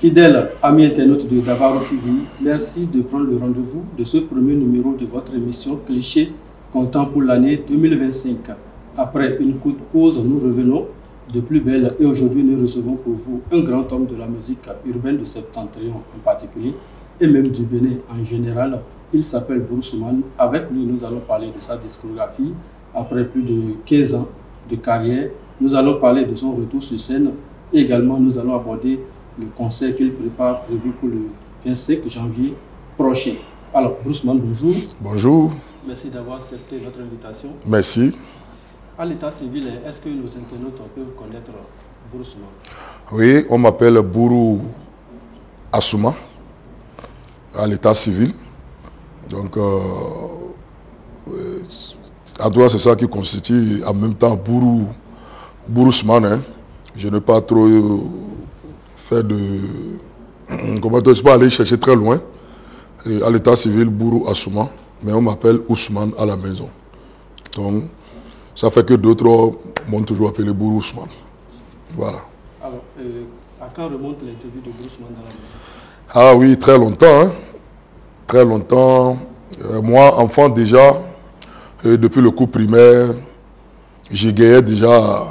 Fidèles amis internautes de Davaro TV, merci de prendre le rendez-vous de ce premier numéro de votre émission Cliché comptant pour l'année 2025. Après une courte pause, nous revenons de plus belle et aujourd'hui nous recevons pour vous un grand homme de la musique urbaine de Septentrion en particulier et même du Bénin en général. Il s'appelle Bourou Soumane. Avec lui, nous allons parler de sa discographie après plus de 15 ans de carrière. Nous allons parler de son retour sur scène et également nous allons aborder le concert qu'il prépare prévu pour le 25 janvier prochain. Alors, Bourou Soumane, bonjour. Bonjour. Merci d'avoir accepté votre invitation. Merci. À l'état civil, est-ce que nos internautes peuvent connaître Bourou Soumane? Oui, on m'appelle Bourou Assouma à l'état civil. Donc, en tout cas, c'est ça qui constitue en même temps Bourou Soumane. Hein. Je n'ai pas trop fait de... Comment je peux aller chercher très loin. Et à l'état civil, Bourou Assouma, mais on m'appelle Ousmane à la maison. Donc, ça fait que d'autres m'ont toujours appelé Bourou Soumane. Voilà. Alors, à quand remonte l'interview de Bourou Soumane dans la maison? Ah oui, très longtemps. Hein. Très longtemps. Moi, enfant déjà, depuis le cours primaire, j'égayais déjà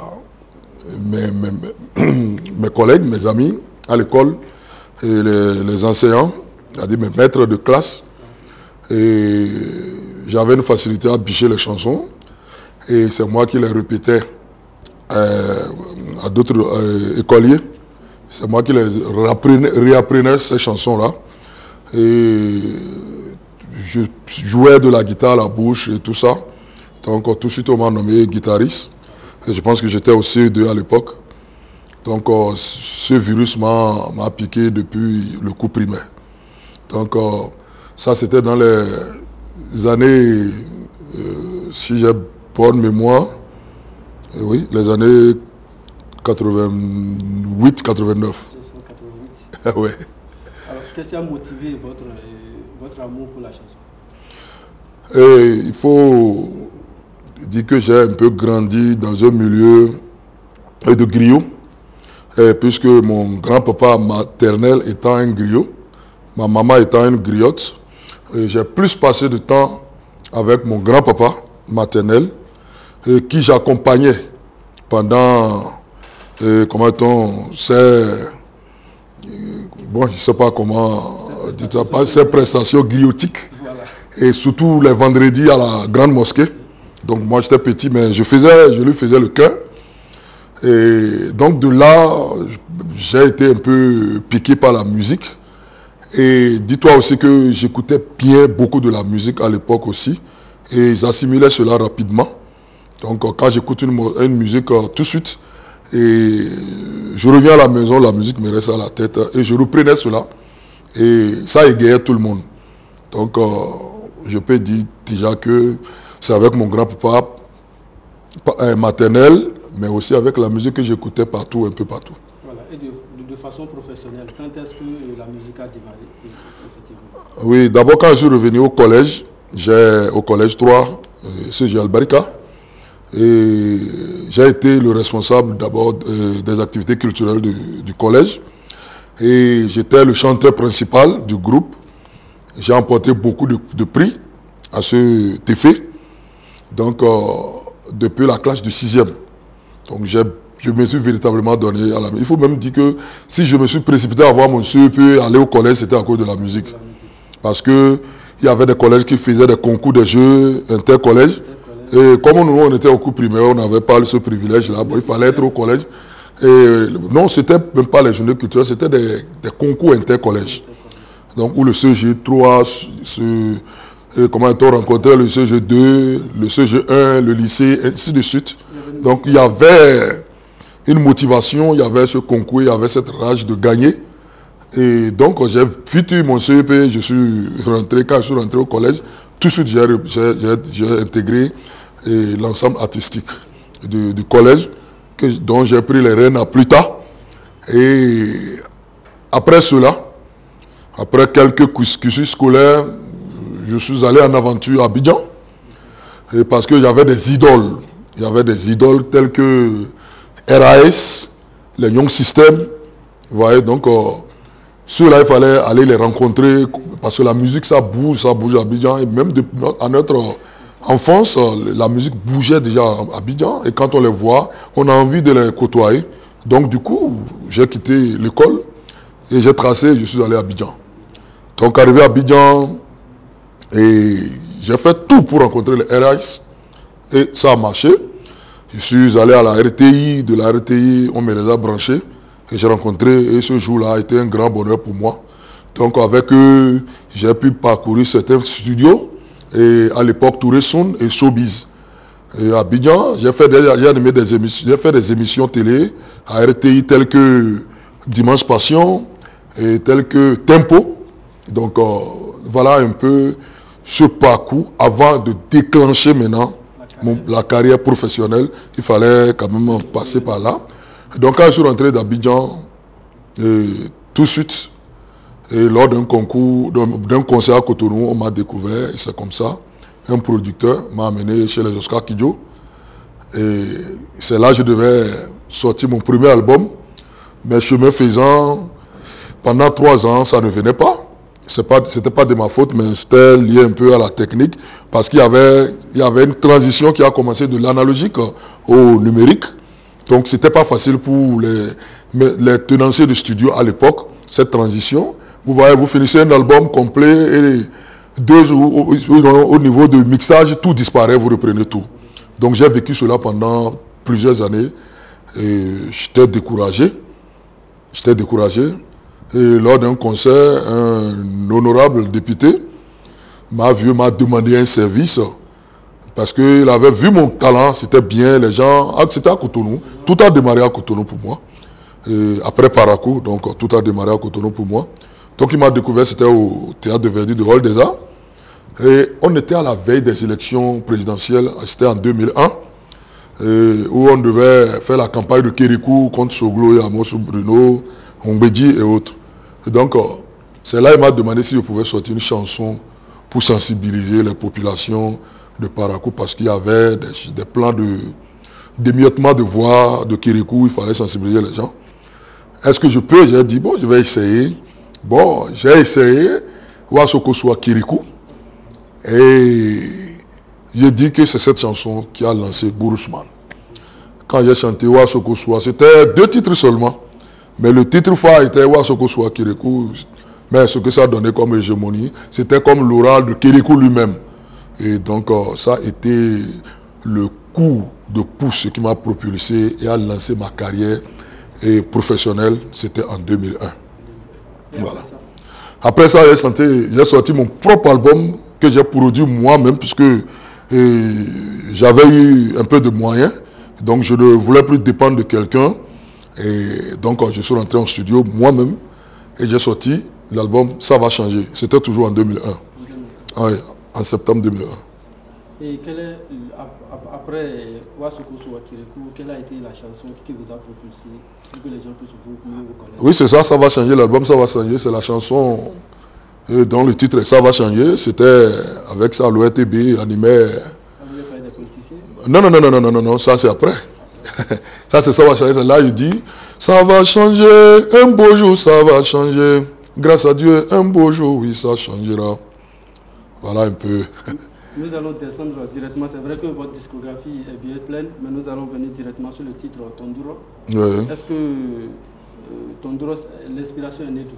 mes collègues, mes amis à l'école, et les enseignants, c'est-à-dire mes maîtres de classe. Et j'avais une facilité à bicher les chansons. Et c'est moi qui les répétais à d'autres écoliers. C'est moi qui les réapprenais ces chansons-là. Et je jouais de la guitare à la bouche et tout ça. Donc tout de suite on m'a nommé guitariste. Et je pense que j'étais au CE2 à l'époque. Donc ce virus m'a piqué depuis le cours primaire. Donc ça c'était dans les années, si j'ai bonne mémoire, oui, les années 88-89. Alors Ouais. qu'est-ce qui a motivé votre amour pour la chanson? Il faut dire que j'ai un peu grandi dans un milieu de griot, puisque mon grand-papa maternel étant un griot, ma maman étant une griotte, j'ai plus passé de temps avec mon grand-papa maternel, qui j'accompagnais pendant, bon, je ne sais pas comment, ces prestations griotiques. Voilà. Et surtout les vendredis à la grande mosquée. Donc moi j'étais petit, mais je lui faisais le cœur. Et donc de là, j'ai été un peu piqué par la musique. Et dis-toi aussi que j'écoutais bien beaucoup de la musique à l'époque aussi. Et j'assimilais cela rapidement. Donc quand j'écoute une musique tout de suite, et je reviens à la maison, la musique me reste à la tête. Et je reprenais cela. Et ça égayait tout le monde. Donc je peux dire déjà que c'est avec mon grand-papa maternel, mais aussi avec la musique que j'écoutais partout, un peu partout. Voilà. Et de façon professionnelle, quand est-ce que la musique a démarré effectivement? Oui, d'abord quand je suis revenu au collège, au collège 3, C.G. Albarika, et j'ai été le responsable d'abord des activités culturelles du collège, et j'étais le chanteur principal du groupe. J'ai emporté beaucoup de prix à ce effet. Donc, depuis la classe du 6e. Donc, je me suis véritablement donné à la musique. Il faut même dire que si je me suis précipité à avoir mon CEP et aller au collège, c'était à cause de la musique. Parce qu'il y avait des collèges qui faisaient des concours de jeux intercollèges. Et comme nous, on était au cours primaire, on n'avait pas ce privilège-là. Bon, il fallait être au collège. Et non, c'était même pas les journées culturelles, c'était des concours intercollèges. Donc, où le CG3, comment on rencontrait le CG2, le CG1, le lycée, ainsi de suite. Donc, il y avait une motivation, il y avait ce concours, il y avait cette rage de gagner. Et donc, j'ai vite eu mon CEP, je suis rentré, quand je suis rentré au collège, tout de suite, j'ai intégré l'ensemble artistique du collège, dont j'ai pris les rênes à plus tard. Et après cela, après quelques cursus scolaires, je suis allé en aventure à Abidjan. Et parce qu'il y avait des idoles. Il y avait des idoles telles que RAS, les Young System. Vous voyez, donc Ceux-là, il fallait aller les rencontrer parce que la musique, ça bouge à Abidjan. Et même à notre enfance, la musique bougeait déjà à Abidjan. Et quand on les voit, on a envie de les côtoyer. Donc du coup, j'ai quitté l'école et j'ai tracé, je suis allé à Abidjan. Donc arrivé à Abidjan, et j'ai fait tout pour rencontrer les RIS. Et ça a marché. Je suis allé à la RTI. De la RTI, on me les a branchés. Et j'ai rencontré, et ce jour-là a été un grand bonheur pour moi. Donc avec eux, j'ai pu parcourir certains studios. Et à l'époque, Touré Sound et Showbiz. Et à Abidjan, j'ai fait des émissions télé à RTI telles que Dimanche Passion et telles que Tempo. Donc voilà un peu ce parcours avant de déclencher maintenant la carrière professionnelle. Il fallait quand même passer par là. Donc quand je suis rentré d'Abidjan, tout de suite, et lors d'un concours, d'un concert à Cotonou, on m'a découvert, et c'est comme ça. Un producteur m'a amené chez les Oscar Kidjo. Et c'est là que je devais sortir mon premier album. Mais chemin faisant, pendant 3 ans, ça ne venait pas. C'était pas de ma faute, mais c'était lié un peu à la technique. Parce qu'il y avait une transition qui a commencé de l'analogique au numérique. Donc c'était pas facile pour les tenanciers de studio à l'époque, cette transition. Vous voyez, vous finissez un album complet et 2 jours au niveau de mixage, tout disparaît, vous reprenez tout. Donc j'ai vécu cela pendant plusieurs années et j'étais découragé. Et lors d'un concert, un honorable député m'a demandé un service parce qu'il avait vu mon talent, c'était bien, les gens, c'était à Cotonou. Tout a démarré à Cotonou pour moi. Et après Parakou, donc tout a démarré à Cotonou pour moi. Donc il m'a découvert, c'était au théâtre de Verdi de Hall des Arts. Et on était à la veille des élections présidentielles, c'était en 2001, où on devait faire la campagne de Kérikou contre Soglo, Yamosu, Bruno, Ongbedji et autres. Et donc, c'est là qu'il m'a demandé si je pouvais sortir une chanson pour sensibiliser les populations de Parakou, parce qu'il y avait des plans d'émiettement de voix de Kérikou, il fallait sensibiliser les gens. Est-ce que je peux? J'ai dit, bon, je vais essayer. Bon, j'ai essayé, Ouassoko soit Kérikou. Et j'ai dit que c'est cette chanson qui a lancé Bourousman. Quand j'ai chanté Ouassoko soit, c'était 2 titres seulement. Mais le titre phare était Ouassoko soit Kérikou. Mais ce que ça donnait comme hégémonie, c'était comme l'oral de Kérikou lui-même. Et donc, ça a été le coup de pouce qui m'a propulsé et a lancé ma carrière professionnelle. C'était en 2001. Voilà. Après ça, j'ai sorti mon propre album que j'ai produit moi-même, puisque j'avais eu un peu de moyens. Donc, je ne voulais plus dépendre de quelqu'un. Et donc, je suis rentré en studio moi-même et j'ai sorti l'album Ça va changer. C'était toujours en 2001. Oui, en septembre 2001. Et après Ouassoko soit Kérikou, quelle a été la chanson qui vous a propulsé pour que les gens puissent vous connaître? Oui, c'est ça, Ça va changer. L'album Ça va changer, c'est la chanson dont le titre est Ça va changer. C'était avec ça, l'ORTB animait. Vous voulez parler des politiciens? Non, ça c'est après. Ça c'est Ça va changer. Là, il dit ça va changer, un beau jour, ça va changer. Grâce à Dieu, un beau jour, oui, ça changera. Voilà un peu. Nous allons descendre directement. C'est vrai que votre discographie est bien pleine, mais nous allons venir directement sur le titre Tonduro. Oui. Est-ce que Tonduro, l'inspiration est née d'où?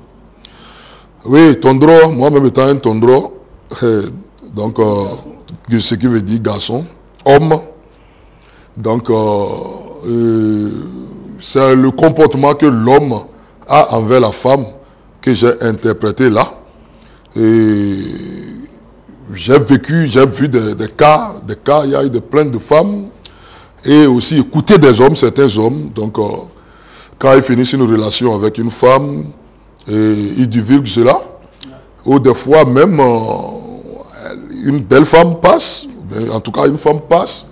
Oui, Tondro, moi-même étant un Tondro, donc ce qui veut dire garçon, homme. Donc c'est le comportement que l'homme a envers la femme que j'ai interprété là. Et j'ai vu des cas, il y a eu de plein de femmes, et aussi écouter des hommes, certains hommes. Donc quand ils finissent une relation avec une femme, et ils divulguent cela, ou des fois même une belle femme passe, en tout cas une femme passe,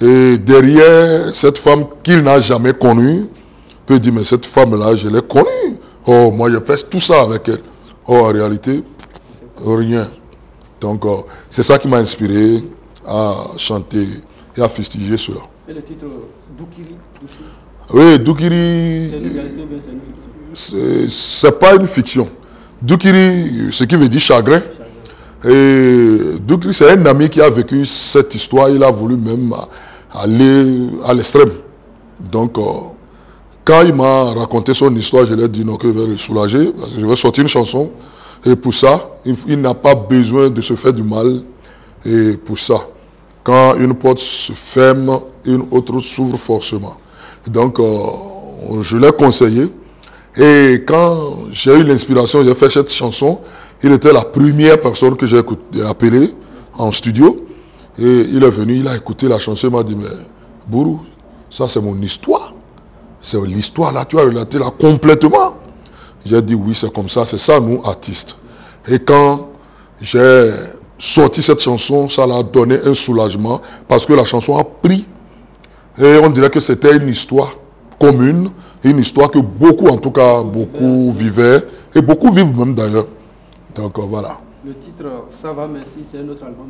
et derrière cette femme qu'il n'a jamais connue, peut dire mais cette femme-là, je l'ai connue. Oh, moi je fais tout ça avec elle. Oh, en réalité, rien. Donc c'est ça qui m'a inspiré à chanter et à fustiger cela. Et le titre Doukiri? Oui, Doukiri. C'est une réalité ou bien c'est une fiction? c'est pas une fiction. Doukiri, ce qui veut dire chagrin. Et Doukiri, c'est un ami qui a vécu cette histoire. Il a voulu même aller à l'extrême. Donc, quand il m'a raconté son histoire, je lui ai dit non, que je vais le soulager. Parce que je vais sortir une chanson. Et pour ça, il n'a pas besoin de se faire du mal. Et pour ça, quand une porte se ferme, une autre s'ouvre forcément. Donc, je l'ai conseillé. Et quand j'ai eu l'inspiration, j'ai fait cette chanson, il était la première personne que j'ai appelée en studio. Et il est venu, il a écouté la chanson, il m'a dit, mais Bourou, ça c'est mon histoire. C'est l'histoire là, tu as relaté là complètement. J'ai dit oui, c'est comme ça, c'est ça nous artistes. Et quand j'ai sorti cette chanson, ça l'a donné un soulagement parce que la chanson a pris. Et on dirait que c'était une histoire commune, une histoire que beaucoup, en tout cas, beaucoup vivaient, et beaucoup vivent même d'ailleurs. Donc voilà. Le titre Ça va, merci, c'est un autre album.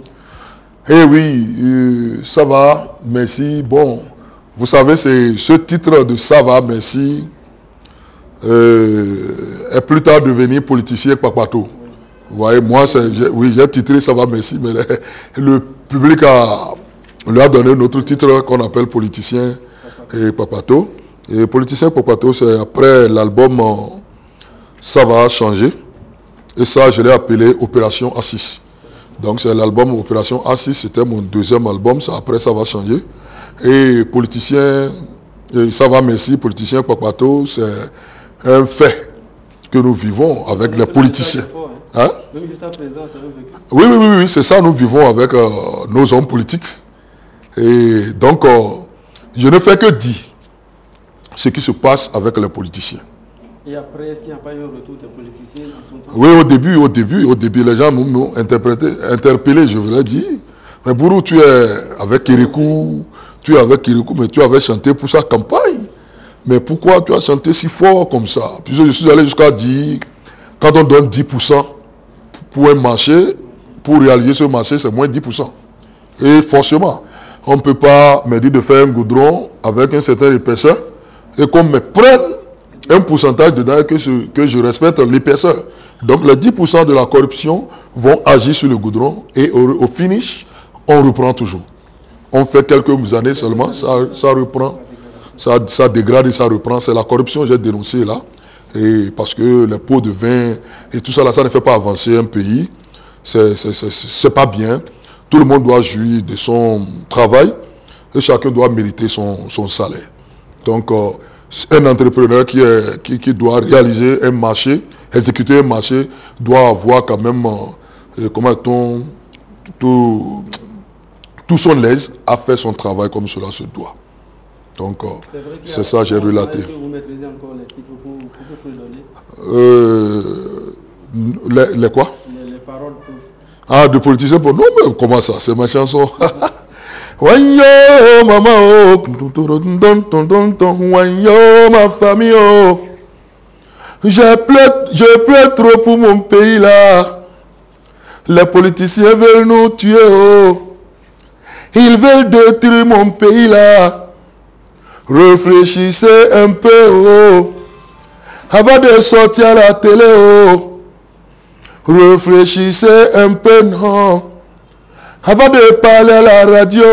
Eh oui, ça va, merci. Bon, vous savez, c'est ce titre de Ça va, merci est plus tard devenu politicien Papato. Oui. Vous voyez, moi, j'ai titré Ça va, merci, mais le public lui a donné un autre titre qu'on appelle politicien et Papato. Et politicien Papato, c'est après l'album Ça va changer. Et ça, je l'ai appelé Opération A6. Donc, c'est l'album Opération A6, c'était mon deuxième album. Ça, après, Ça va changer. Et politicien, Ça va merci, politicien Papato, c'est un fait que nous vivons avec les politiciens. Hein? Même juste à présent, c'est un vécu. Oui, c'est ça, nous vivons avec nos hommes politiques. Et donc, je ne fais que dire ce qui se passe avec les politiciens. Et après, est-ce qu'il n'y a pas eu un retour des politiciens dans son temps? Oui, au début, les gens m'ont interpellé, je voulais dire. Mais Bourou, tu es avec Kirikou, mais tu avais chanté pour sa campagne. Mais pourquoi tu as chanté si fort comme ça? Puis je suis allé jusqu'à dire, quand on donne 10% pour un marché, pour réaliser ce marché, c'est moins 10%. Et forcément, on ne peut pas me dire de faire un goudron avec un certain épaisseur et qu'on me prenne un pourcentage dedans que je respecte l'épaisseur. Donc les 10% de la corruption vont agir sur le goudron et au finish, on reprend toujours. On fait quelques années seulement, ça reprend, ça dégrade et ça reprend. C'est la corruption que j'ai dénoncée là. Et parce que les pots de vin et tout ça là, ça ne fait pas avancer un pays. C'est pas bien. Tout le monde doit jouir de son travail et chacun doit mériter son salaire. Donc, un entrepreneur qui doit réaliser un marché, exécuter un marché, doit avoir quand même tout son aise à faire son travail comme cela se doit. Donc, c'est ça que j'ai relaté. Vous maîtrisez encore les titres pour donner les quoi? Les paroles. Ah, de politicien pour... Non, mais comment ça? C'est ma chanson. Wanyo, maman, oh. Wanyo, ma famille, oh. Je pleure trop pour mon pays, là. Les politiciens veulent nous tuer, oh. Ils veulent détruire mon pays, là. Réfléchissez un peu, oh. Avant de sortir à la télé, oh. Réfléchissez un peu, non. Avant de parler à la radio,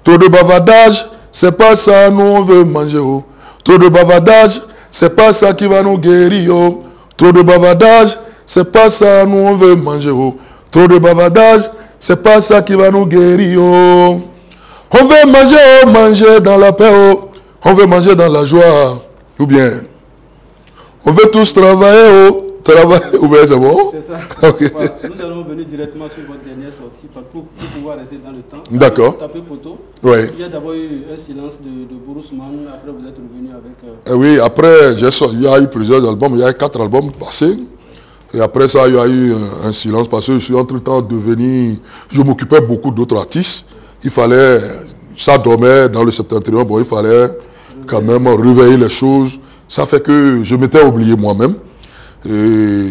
trop de bavardage, c'est pas ça nous on veut manger. Oh. Trop de bavardage, c'est pas ça qui va nous guérir. Oh. Trop de bavardage, c'est pas ça nous on veut manger. Oh. Trop de bavardage, c'est pas ça qui va nous guérir. Oh. On veut manger, oh, manger dans la paix. Oh. On veut manger dans la joie. Ou bien, on veut tous travailler. Oh. Travail, ou bien c'est bon? C'est ça. Okay. Voilà. Nous allons venir directement sur votre dernière sortie pour pouvoir rester dans le temps. D'accord. Taper photo. Oui. Il y a d'abord eu un silence de Bourou Souman. Après, vous êtes revenu avec... Oui, après, il y a eu plusieurs albums. Il y a eu 4 albums passés. Et après ça, il y a eu un silence parce que je suis entre-temps devenu... Je m'occupais beaucoup d'autres artistes. Il fallait... Ça dormait dans le septentrion. Bon, il fallait quand même réveiller les choses. Ça fait que je m'étais oublié moi-même. Et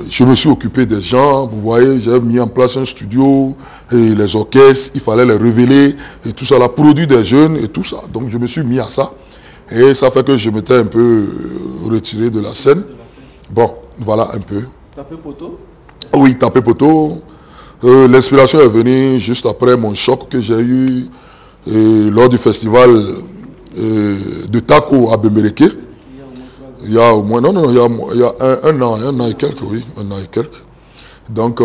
je me suis occupé des gens, vous voyez, j'ai mis en place un studio et les orchestres, il fallait les révéler et tout ça, la produit des jeunes et tout ça. Donc je me suis mis à ça. Et ça fait que je m'étais un peu retiré de la scène. Bon, voilà un peu. Tapé poteau? Oui, tapé poteau. L'inspiration est venue juste après mon choc que j'ai eu lors du festival de Taco à Bembereke. Il y a au moins, non, il y a un an et quelques, oui, un an et quelques. Donc,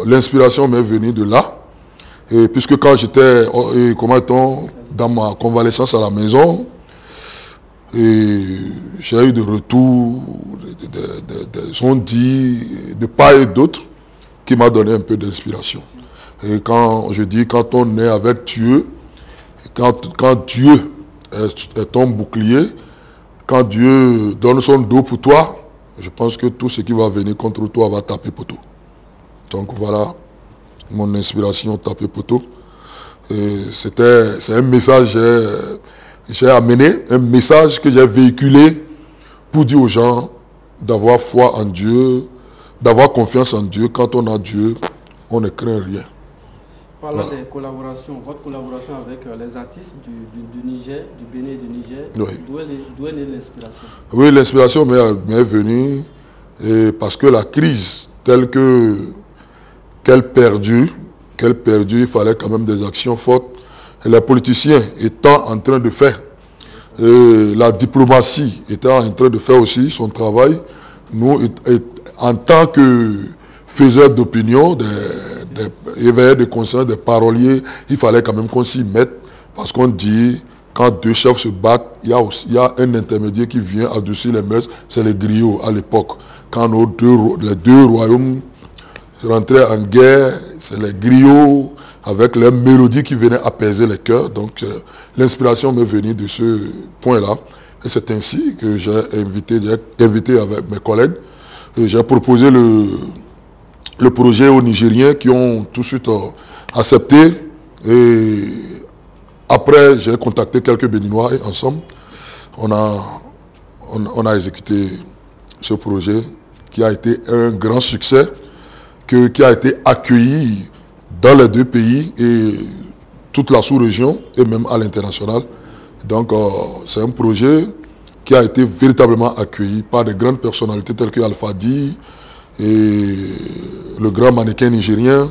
l'inspiration m'est venue de là. Et puisque quand j'étais, dans ma convalescence à la maison, j'ai eu des retours, on dit, de part et d'autre, qui m'a donné un peu d'inspiration. Et quand je dis, quand on est avec Dieu, quand Dieu est ton bouclier, quand Dieu donne son dos pour toi, je pense que tout ce qui va venir contre toi va taper poteau. Donc voilà mon inspiration, taper poteau. C'est un message, j'ai amené, un message que j'ai véhiculé pour dire aux gens d'avoir foi en Dieu, d'avoir confiance en Dieu. Quand on a Dieu, on ne craint rien. Parlant des collaborations, votre collaboration avec les artistes du Niger, du Bénin et du Niger, oui. D'où est née l'inspiration? Oui, l'inspiration m'est venue parce que la crise telle qu'elle perdure, il fallait quand même des actions fortes. Et les politiciens étant en train de faire, la diplomatie étant en train de faire aussi son travail, nous, en tant que faiseurs d'opinion, des éveilleurs de conscience, des paroliers, il fallait quand même qu'on s'y mette, parce qu'on dit, quand deux chefs se battent, il y a un intermédiaire qui vient adoucir les mœurs, c'est les griots à l'époque. Quand les deux royaumes rentraient en guerre, c'est les griots avec leurs mélodies qui venaient apaiser les cœurs. Donc l'inspiration m'est venue de ce point-là. Et c'est ainsi que j'ai invité avec mes collègues. J'ai proposé le projet aux Nigériens qui ont tout de suite accepté. Et après, j'ai contacté quelques Béninois et ensemble, on a exécuté ce projet qui a été un grand succès, qui a été accueilli dans les deux pays et toute la sous-région et même à l'international. Donc c'est un projet qui a été véritablement accueilli par des grandes personnalités telles que Alpha Di et le grand mannequin nigérien.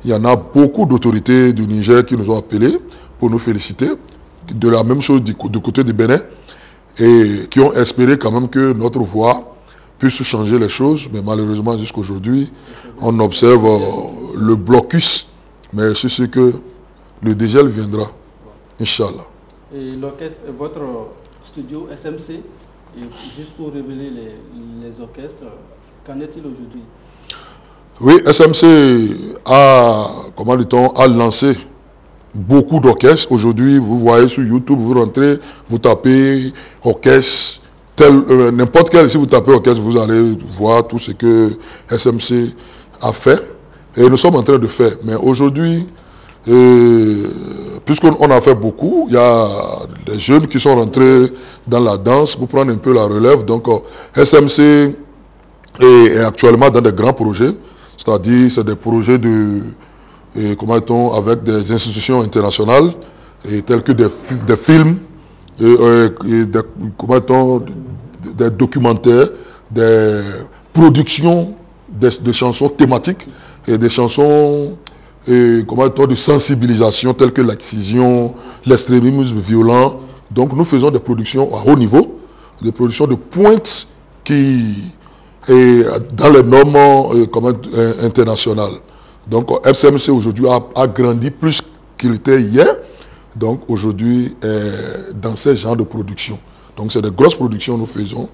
Il y en a beaucoup d'autorités du Niger qui nous ont appelés pour nous féliciter. De la même chose du côté du Bénin et qui ont espéré quand même que notre voix puisse changer les choses. Mais malheureusement jusqu'à aujourd'hui, on observe le blocus. Mais je sais que le dégel viendra, Inch'Allah. Et l'orchestre, votre studio SMC, juste pour révéler les orchestres, qu'en est-il aujourd'hui? Oui, SMC a lancé beaucoup d'orchestres. Aujourd'hui, vous voyez sur YouTube, vous rentrez, vous tapez orchestre, n'importe quel, si vous tapez orchestre, vous allez voir tout ce que SMC a fait. Et nous sommes en train de faire. Mais aujourd'hui, puisqu'on a fait beaucoup, il y a des jeunes qui sont rentrés dans la danse pour prendre un peu la relève. Donc, SMC est actuellement dans des grands projets. C'est-à-dire, c'est des projets avec des institutions internationales, telles que des films, des documentaires, des productions de chansons thématiques et des chansons de sensibilisation telles que l'excision, l'extrémisme violent. Donc nous faisons des productions à haut niveau, des productions de pointe qui est dans les normes internationales. Donc SMC aujourd'hui a grandi plus qu'il était hier. Donc aujourd'hui dans ces genres de production. Donc c'est des grosses productions que nous faisons,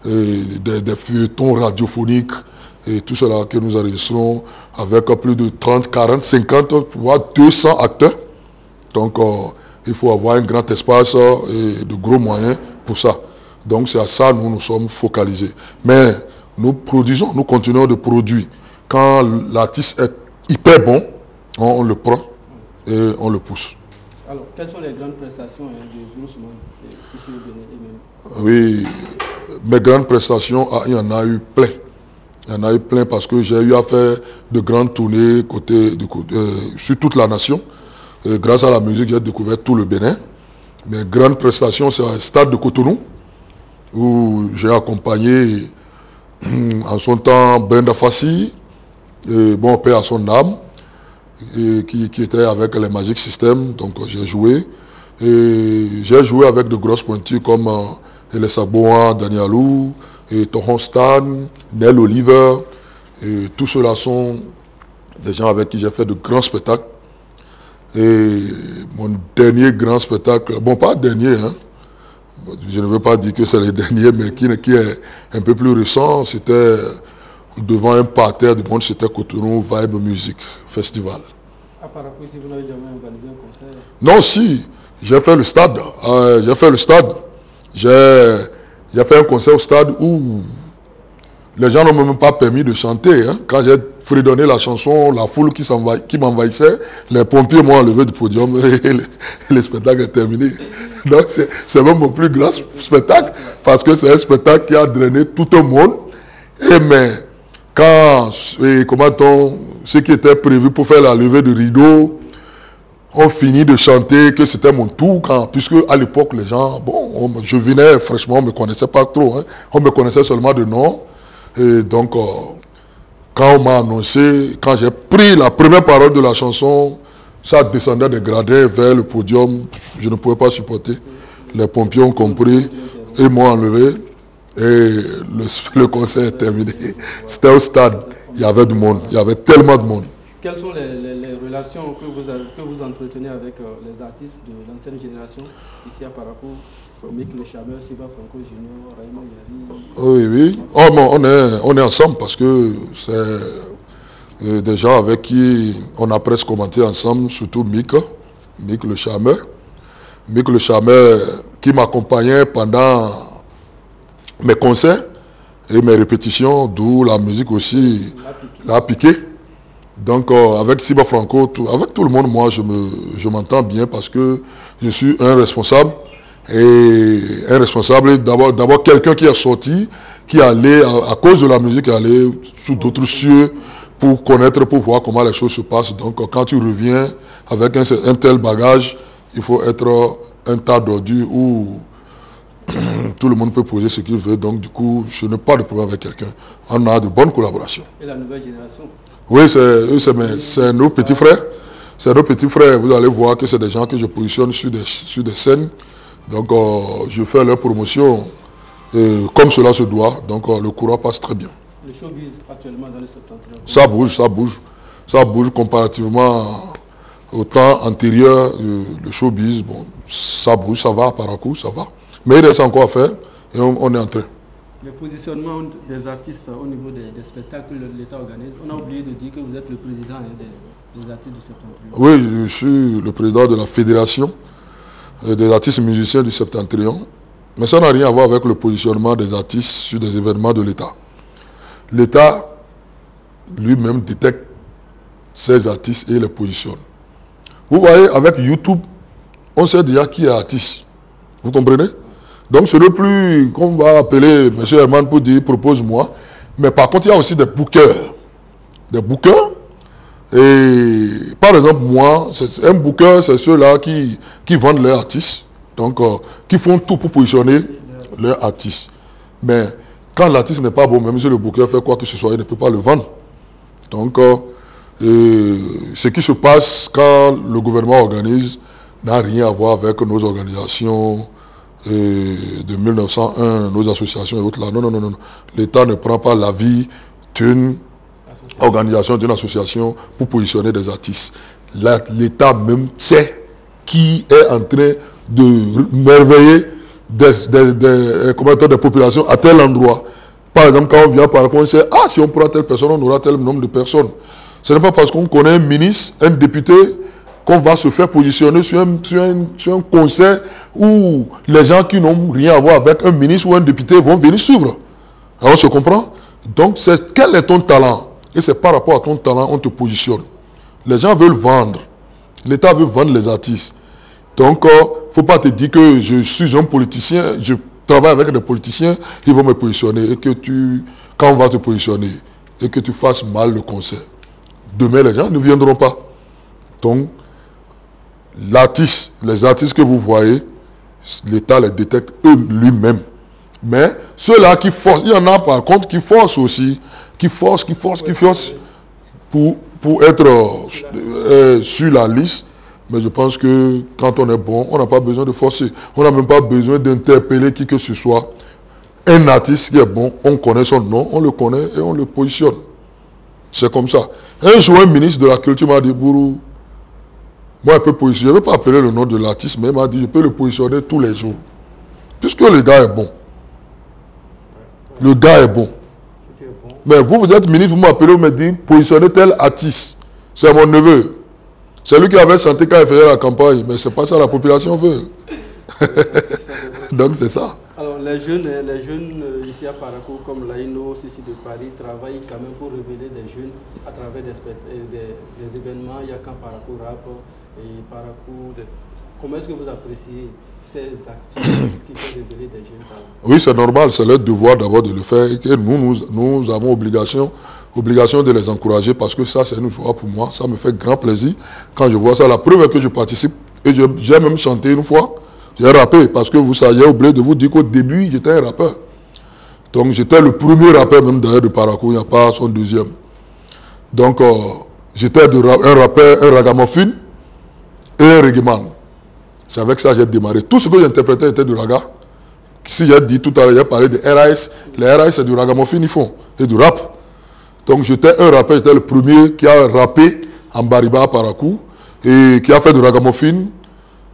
des feuilletons radiophoniques et tout cela que nous enregistrons avec plus de 30, 40, 50, voire 200 acteurs. Donc il faut avoir un grand espace et de gros moyens pour ça. Donc c'est à ça que nous sommes focalisés. Mais nous produisons, nous continuons de produire. Quand l'artiste est hyper bon, on le prend et on le pousse. Alors, quelles sont les grandes prestations de Grousman ici au Bénin? Oui, mes grandes prestations, il y en a eu plein. Il y en a eu plein parce que j'ai eu à faire de grandes tournées sur toute la nation. Et grâce à la musique, j'ai découvert tout le Bénin. Mes grandes prestations, c'est un stade de Cotonou, où j'ai accompagné en son temps Brenda Fassi, bon, paix à son âme, qui était avec les Magic System, donc j'ai joué. Et j'ai joué avec de grosses pointures comme Elessa Boa, Danielou, et Toron Stan, Nel Oliver. Et tous ceux-là sont des gens avec qui j'ai fait de grands spectacles. Et mon dernier grand spectacle, bon, pas dernier, hein, je ne veux pas dire que c'est le dernier, mais qui est un peu plus récent, c'était devant un parterre de monde, c'était Cotonou Vibe Music Festival. À Parakou, si vous n'avez jamais organisé un concert? Non, si, j'ai fait le stade. J'ai fait un concert au stade où les gens n'ont même pas permis de chanter. Hein. Quand j'ai fredonné la chanson, la foule qui m'envahissait, les pompiers m'ont enlevé du podium et le spectacle est terminé. Donc c'est même mon plus grand spectacle parce que c'est un spectacle qui a drainé tout le monde. Mais quand, ce qui était prévu pour faire la levée de rideau, on finit de chanter que c'était mon tour, puisque à l'époque les gens, bon, je venais fraîchement, on ne me connaissait pas trop, hein, on me connaissait seulement de nom. Et donc, quand on m'a annoncé, quand j'ai pris la première parole de la chanson, ça descendait des gradins vers le podium, je ne pouvais pas supporter. Les pompiers ont compris et m'ont enlevé. Et le concert est terminé. C'était au stade, il y avait du monde, il y avait tellement de monde. Quelles sont les relations que vous entretenez avec les artistes de l'ancienne génération ici à Parakou? Mick Le Charmeur, Siva Franco Junior, Raymond Yari. Oui. Oh, bon, on est ensemble parce que c'est des gens avec qui on a presque commenté ensemble, surtout Mick Le Charmeur. Mick Le Charmeur qui m'accompagnait pendant mes concerts et mes répétitions, d'où la musique aussi l'a piqué. Donc avec Siba Franco, avec tout le monde, moi je m'entends bien parce que je suis un responsable. Et un responsable, d'abord quelqu'un qui est sorti, qui allait, à cause de la musique, aller sous d'autres cieux pour connaître, pour voir comment les choses se passent. Donc quand tu reviens avec un tel bagage, il faut être un tas d'ordures où tout le monde peut poser ce qu'il veut. Donc du coup, je n'ai pas de problème avec quelqu'un. On a de bonnes collaborations. Et la nouvelle génération? Oui, c'est nos petits frères. C'est nos petits frères. Vous allez voir que c'est des gens que je positionne sur des scènes. Donc, je fais leur promotion comme cela se doit. Donc, le courant passe très bien. Le showbiz actuellement dans le septentrion? Ça bouge comparativement au temps antérieur. Le showbiz, bon, ça bouge, ça va à Parakou, ça va. Mais il reste encore à faire et on est en train. Le positionnement des artistes au niveau des spectacles que l'État organise, on a oublié de dire que vous êtes le président des artistes du septentrion. Oui, je suis le président de la fédération des artistes musiciens du septentrion, mais ça n'a rien à voir avec le positionnement des artistes sur des événements de l'État. L'État lui-même détecte ces artistes et les positionne. Vous voyez, avec YouTube, on sait déjà qui est artiste. Vous comprenez? Donc ce n'est plus qu'on va appeler M. Herman pour dire propose-moi, mais par contre il y a aussi des bookers. Des bookers. Et par exemple, moi, un booker, c'est ceux-là qui vendent leurs artistes, donc qui font tout pour positionner leurs artistes. Mais quand l'artiste n'est pas bon, même si le booker fait quoi que ce soit, il ne peut pas le vendre. Donc, ce qui se passe quand le gouvernement organise n'a rien à voir avec nos organisations de 1901, nos associations et autres là. Non. L'État ne prend pas l'avis d'une organisation, d'une association pour positionner des artistes. L'État même sait qui est en train de merveiller des populations à tel endroit. Par exemple, quand on vient par exemple, on sait, si on prend telle personne, on aura tel nombre de personnes. Ce n'est pas parce qu'on connaît un ministre, un député, qu'on va se faire positionner sur un concert où les gens qui n'ont rien à voir avec un ministre ou un député vont venir suivre. Alors on se comprend? Donc, quel est ton talent? Et c'est par rapport à ton talent, on te positionne. Les gens veulent vendre. L'État veut vendre les artistes. Donc, il ne faut pas te dire que je suis un politicien, je travaille avec des politiciens, ils vont me positionner. Et que quand on va te positionner, et que tu fasses mal le concert, demain les gens ne viendront pas. Donc, les artistes que vous voyez, l'État les détecte lui-même. Mais ceux-là qui forcent, il y en a par contre qui forcent aussi, qui forcent pour être sur la liste. Mais je pense que quand on est bon, on n'a pas besoin de forcer. On n'a même pas besoin d'interpeller qui que ce soit. Un artiste qui est bon, on connaît son nom, on le connaît et on le positionne. C'est comme ça. Un jour, un ministre de la Culture m'a dit, Bourou, moi, je ne vais pas appeler le nom de l'artiste, mais il m'a dit, je peux le positionner tous les jours. Puisque le gars est bon. Le gars est bon. Mais vous êtes ministre, vous m'appelez, vous me dites, positionnez tel artiste. C'est mon neveu. C'est lui qui avait chanté quand il faisait la campagne. Mais c'est pas ça la population veut. Donc c'est ça. Alors les jeunes ici à Parakou, comme l'AINO, Cici de Paris, travaillent quand même pour révéler des jeunes à travers des événements. Il y a quand Parakou Rap et Parakou. Comment est-ce que vous appréciez ces actions qui font révéler des jeunes talents? Oui, c'est normal, c'est leur devoir d'abord de le faire. Et nous avons obligation de les encourager parce que ça, c'est une joie pour moi. Ça me fait grand plaisir quand je vois ça. La preuve est que je participe et j'ai même chanté une fois. J'ai rappé parce que vous savez, j'ai oublié de vous dire qu'au début, j'étais un rappeur. Donc, j'étais le premier rappeur même d'ailleurs de Parakou, il n'y a pas son deuxième. Donc, j'étais un rappeur, un ragamuffin et un reggaeman. C'est avec ça que j'ai démarré. Tout ce que j'interprétais était du raga. Si j'ai dit tout à l'heure, j'ai parlé de RAS. Les RAS, c'est du ragamuffin, ils font. C'est du rap. Donc, j'étais un rappeur, j'étais le premier qui a rappé en Bariba à Parakou et qui a fait du ragamuffin.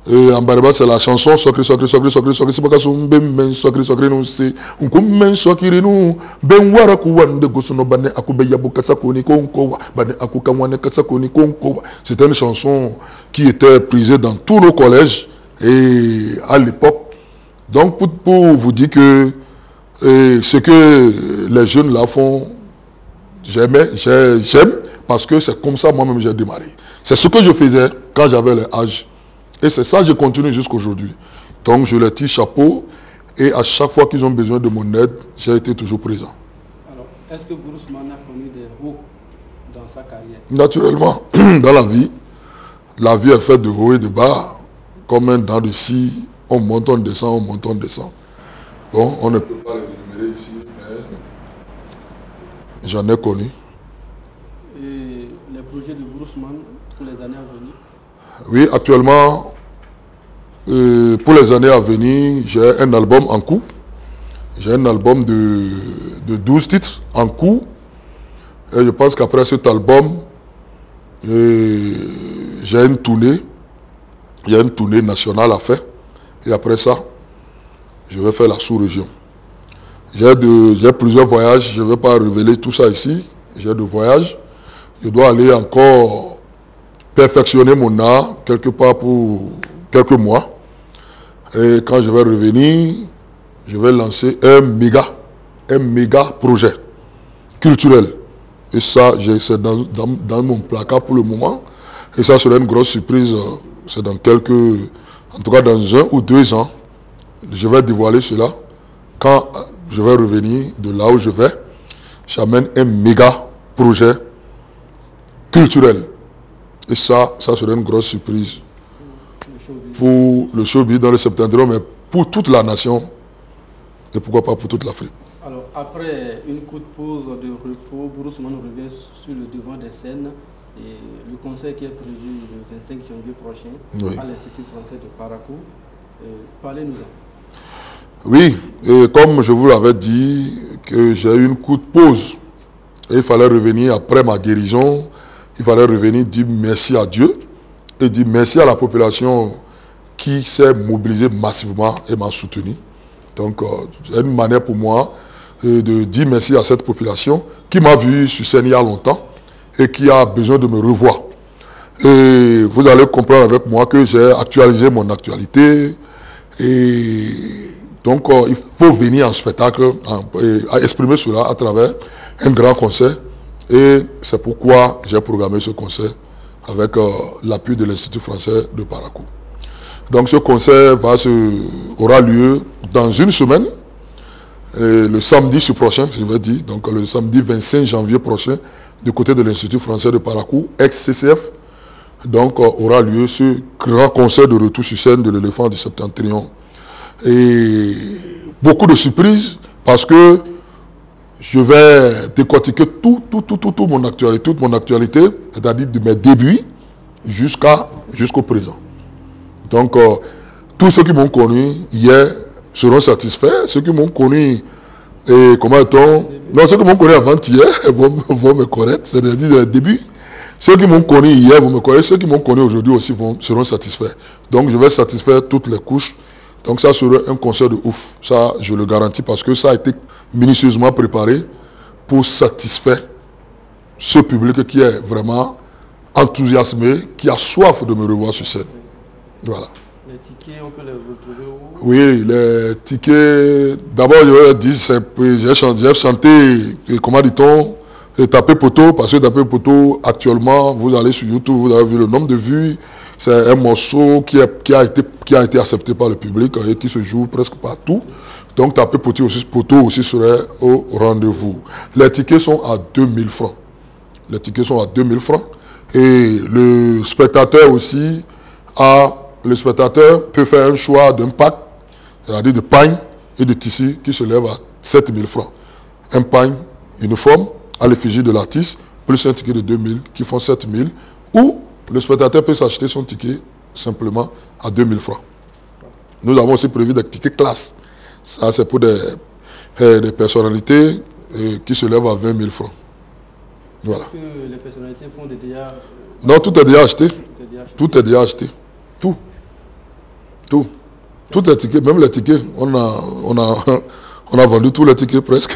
Et en Bariba, c'est la chanson Sokri Sokri Sokri Sokri Sokri Sokri Ben Sokri Sokri non c'est un comme Sokri non Ben Waraku Wande Gosuno Bane Akubeya Bukasakoni Konko Bane Akukawane Kasakoni Konko. C'était une chanson qui était prisée dans tous nos collèges et à l'époque. Donc pour vous dire que ce que les jeunes là font, j'aime parce que c'est comme ça moi-même j'ai démarré. C'est ce que je faisais quand j'avais l'âge. Et c'est ça que je continue jusqu'aujourd'hui. Donc je leur tire chapeau et à chaque fois qu'ils ont besoin de mon aide, j'ai été toujours présent. Alors, est-ce que Bruce Mann a connu des hauts dans sa carrière? Naturellement, dans la vie est faite de hauts et de bas. Comme un dent de scie, on monte, on descend, on monte, on descend. Bon, on ne peut pas les énumérer ici, mais j'en ai connu. Et les projets de Bruce Mann pour les années à venir? Oui, actuellement, pour les années à venir, j'ai un album en cours. J'ai un album de 12 titres en cours. Et je pense qu'après cet album, j'ai une tournée. Il y a une tournée nationale à faire. Et après ça, je vais faire la sous-région. J'ai plusieurs voyages. Je ne vais pas révéler tout ça ici. J'ai des voyages. Je dois aller encore perfectionner mon art quelque part pour quelques mois. Et quand je vais revenir, je vais lancer un méga projet culturel. Et ça, c'est dans mon placard pour le moment. Et ça sera une grosse surprise. C'est en tout cas dans 1 ou 2 ans, je vais dévoiler cela. Quand je vais revenir de là où je vais, j'amène un méga projet culturel. Et ça sera une grosse surprise pour le showbiz dans le septentrion, mais pour toute la nation et pourquoi pas pour toute l'Afrique. Alors, après une courte pause de repos, Bruce Mann revient sur le devant des scènes et le concert qui est prévu le 25 janvier prochain à l'Institut français de Parakou. Parlez-nous-en. Oui, et comme je vous l'avais dit, que j'ai eu une courte pause et il fallait revenir après ma guérison. Il fallait revenir dire merci à Dieu et dire merci à la population qui s'est mobilisée massivement et m'a soutenu. Donc, c'est une manière pour moi de dire merci à cette population qui m'a vu sur scène il y a longtemps et qui a besoin de me revoir. Et vous allez comprendre avec moi que j'ai actualisé mon actualité. Et donc, il faut venir en spectacle et exprimer cela à travers un grand concert. Et c'est pourquoi j'ai programmé ce concert avec l'appui de l'Institut français de Parakou. Donc ce concert aura lieu dans une semaine, le samedi prochain, je vais dire, donc le samedi 25 janvier prochain, du côté de l'Institut français de Parakou, ex-CCF. Donc aura lieu ce grand concert de retour sur scène de l'éléphant du Septentrion. Et beaucoup de surprises parce que je vais décortiquer toute mon actualité, c'est-à-dire de mes débuts jusqu'au présent. Donc, tous ceux qui m'ont connu hier seront satisfaits. Ceux qui m'ont connu, ceux qui m'ont connu avant-hier vont me connaître, c'est-à-dire le début. Ceux qui m'ont connu hier vont me connaître, ceux qui m'ont connu aujourd'hui aussi seront satisfaits. Donc, je vais satisfaire toutes les couches. Donc, ça sera un concert de ouf. Ça, je le garantis parce que ça a été minutieusement préparé pour satisfaire ce public qui est vraiment enthousiasmé, qui a soif de me revoir sur scène. Voilà. Les tickets, on peut les retrouver où? Oui, les tickets, d'abord je vais dire, j'ai chanté, comment dit-on, Tapé Poteau, parce que Tapé Poteau, actuellement, vous allez sur YouTube, vous avez vu le nombre de vues. C'est un morceau qui a été accepté par le public et qui se joue presque partout. Donc Tapé Poteau aussi serait au rendez-vous. Les tickets sont à 2000 francs. Les tickets sont à 2000 francs. Et le spectateur aussi le spectateur peut faire un choix d'un pack, c'est-à-dire de pagne et de tissu qui se lève à 7000 francs. Un pagne uniforme à l'effigie de l'artiste, plus un ticket de 2000 qui font 7000, ou le spectateur peut s'acheter son ticket simplement à 2000 francs. Nous avons aussi prévu des tickets classe. Ça, c'est pour des personnalités qui se lèvent à 20 000 francs. Voilà. Est-ce que les personnalités font déjà... Non, tout est déjà acheté. Tout est déjà acheté. Tout. Tous les tickets, même les tickets, on a vendu tous les tickets presque.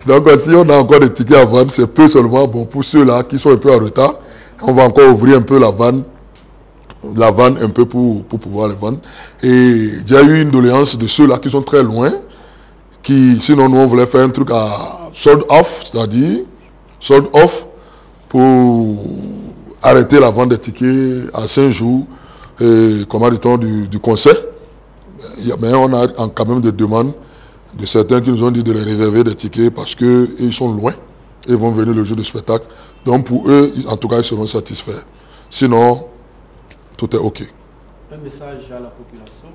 Donc si on a encore des tickets à vendre, c'est peu seulement bon pour ceux-là qui sont un peu en retard. On va encore ouvrir un peu la vanne un peu pour pouvoir les vendre. Et j'ai eu une doléance de ceux-là qui sont très loin, sinon nous on voulait faire un truc à sold off, c'est-à-dire sold off pour arrêter la vente des tickets à 5 jours, comment dit-on, du concert. Mais on a quand même des demandes de certains qui nous ont dit de les réserver des tickets parce qu'ils sont loin et vont venir le jour du spectacle. Donc pour eux, en tout cas, ils seront satisfaits. Sinon, tout est OK. Un message à la population.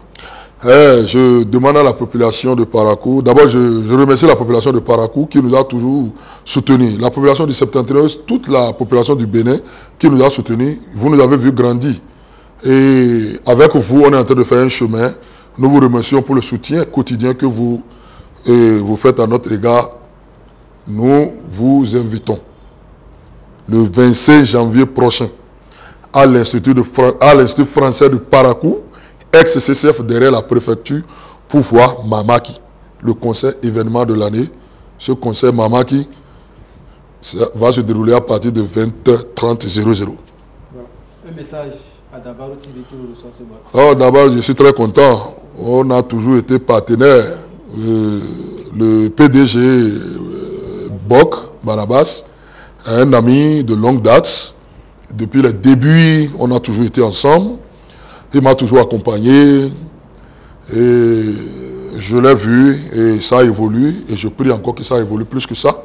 Je demande à la population de Parakou, d'abord je remercie la population de Parakou qui nous a toujours soutenus. La population du Septentrion, toute la population du Bénin qui nous a soutenus, vous nous avez vu grandir. Et avec vous, on est en train de faire un chemin. Nous vous remercions pour le soutien quotidien que vous faites à notre égard. Nous vous invitons le 25 janvier prochain à l'Institut français de Parakou, ex-CCF derrière la préfecture, pour voir Mamaki, le concert événement de l'année. Ce concert Mamaki va se dérouler à partir de 20h30 00. Voilà. Un message à Dabaru TV qui vous reçoit ce matin. Oh, d'abord, je suis très content. On a toujours été partenaire. Le PDG Bok Barabas, un ami de longue date. Depuis les débuts, on a toujours été ensemble. Il m'a toujours accompagné. Et je l'ai vu et ça évolue. Et je prie encore que ça évolue plus que ça.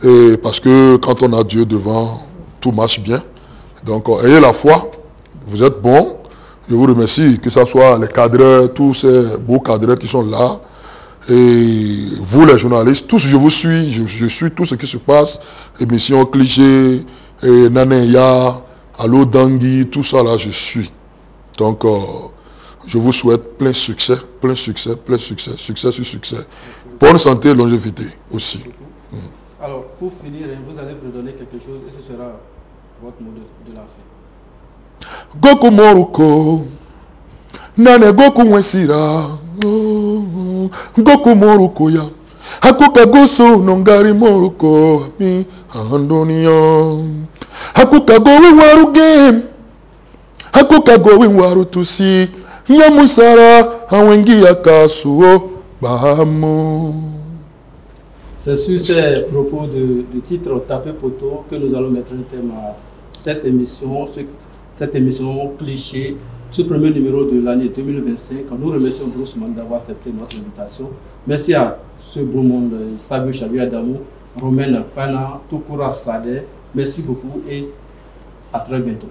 Et parce que quand on a Dieu devant, tout marche bien. Donc, ayez la foi. Vous êtes bons. Je vous remercie, que ce soit les cadreurs, tous ces beaux cadreurs qui sont là. Et vous les journalistes, tous je vous suis, je suis tout ce qui se passe. Émission Cliché, Naneya, Allo Dangui, tout ça là, je suis. Donc, je vous souhaite plein succès sur succès. Bonne santé et longévité aussi. Alors, pour finir, vous allez vous donner quelque chose et ce sera votre mot de la fin. Goku Moruko, Nane Goku Mwesira, Goku Moruko ya, Hakuka Goso Nongari Moruko, Mi Andonia, Hakuka Going Waru Game, Hakuka Going Waru Tusi, Nyamusara, Hawengi Yakasuo, Bahamo. C'est sur ces propos de titre Tapé Poteau que nous allons mettre un thème à cette émission cliché, ce premier numéro de l'année 2025. Nous remercions Bruce Mann d'avoir accepté notre invitation. Merci à ce beau monde, Sabio Chabi Adamou, Romain Pana, Tokura Sade. Merci beaucoup et à très bientôt.